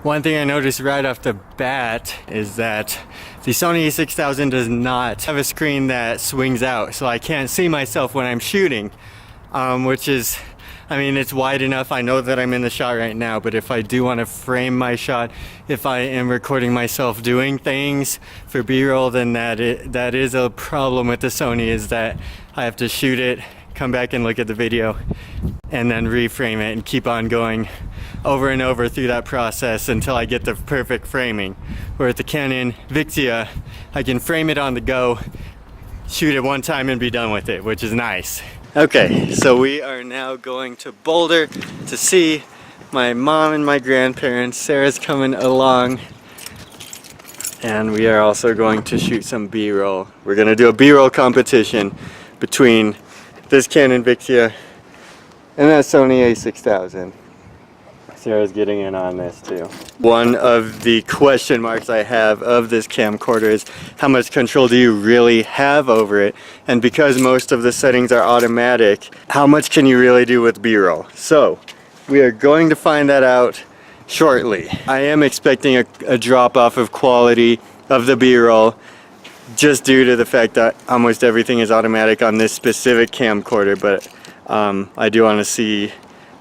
One thing I noticed right off the bat is that the Sony a6000 does not have a screen that swings out, so I can't see myself when I'm shooting, which is, I mean, it's wide enough. I know that I'm in the shot right now, but if I do want to frame my shot, if I am recording myself doing things for B-roll, then that is a problem with the Sony, is that I have to shoot it, come back and look at the video, and then reframe it and keep on going over and over through that process until I get the perfect framing. Where at the Canon Vixia, I can frame it on the go, shoot it one time and be done with it, which is nice. Okay, so we are now going to Boulder to see my mom and my grandparents. Sarah's coming along, and we are also going to shoot some B-roll. We're going to do a B-roll competition between this Canon Vixia and that Sony a6000. Sarah's getting in on this too. One of the question marks I have of this camcorder is how much control do you really have over it? And because most of the settings are automatic, how much can you really do with B-roll? So we are going to find that out shortly. I am expecting a drop off of quality of the B-roll just due to the fact that almost everything is automatic on this specific camcorder, but I do want to see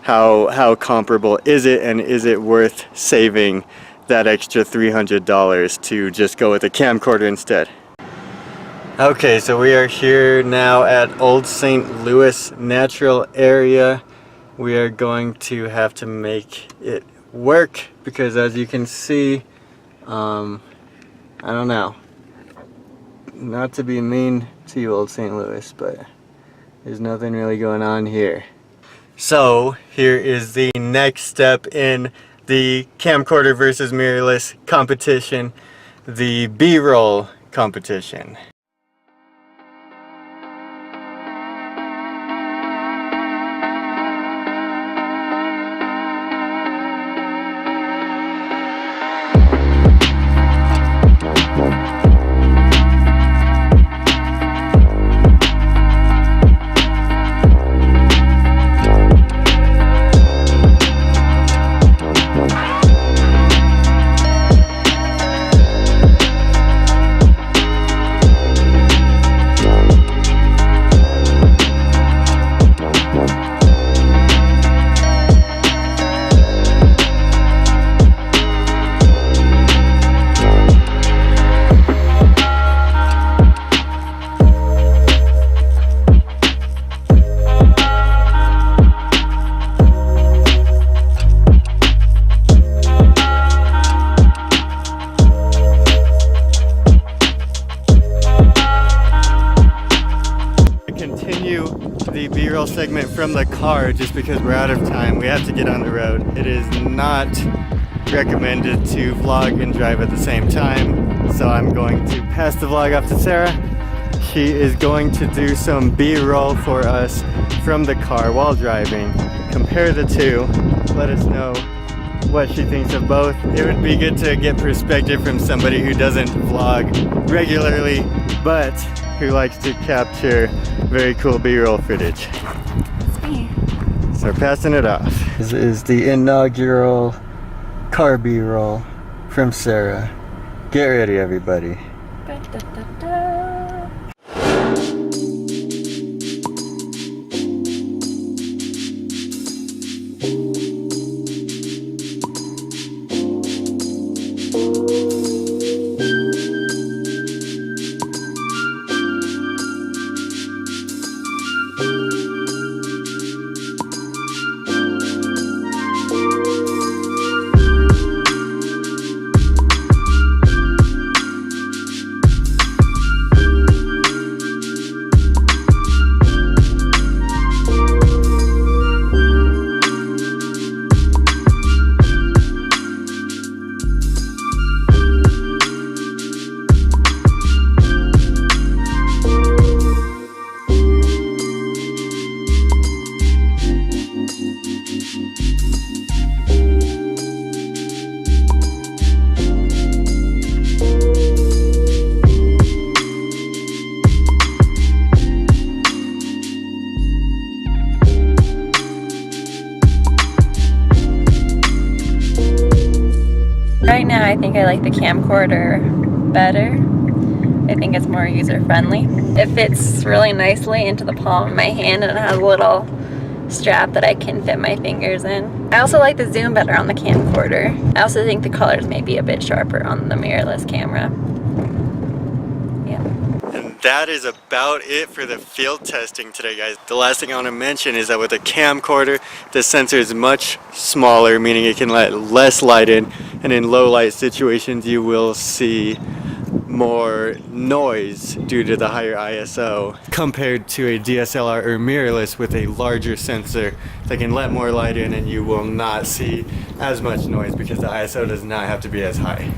how comparable is it, and is it worth saving that extra $300 to just go with a camcorder instead. Okay, so we are here now at Old St. Louis Natural Area. We are going to have to make it work because, as you can see, I don't know, not to be mean to you, Old St. Louis, but there's nothing really going on here. So here is the next step in the camcorder versus mirrorless competition, the B-roll competition. The B-roll segment from the car just because we're out of time. We have to get on the road. It is not recommended to vlog and drive at the same time, so I'm going to pass the vlog off to Sarah. She is going to do some B-roll for us from the car while driving. Compare the two. Let us know what she thinks of both. It would be good to get perspective from somebody who doesn't vlog regularly but who likes to capture very cool B-roll footage. It's me. So passing it off. This is the inaugural car B-roll from Sarah. Get ready, everybody. Da, da, da, da. right now I think I like the camcorder better. I think it's more user-friendly. It fits really nicely into the palm of my hand and it has a little strap that I can fit my fingers in. I also like the zoom better on the camcorder. I also think the colors may be a bit sharper on the mirrorless camera. Yeah. And that is about it for the field testing today, guys. The last thing I want to mention is that with a camcorder, the sensor is much smaller, meaning it can let less light in, and in low light situations you will see more noise due to the higher ISO compared to a DSLR or mirrorless with a larger sensor that can let more light in, and you will not see as much noise because the ISO does not have to be as high.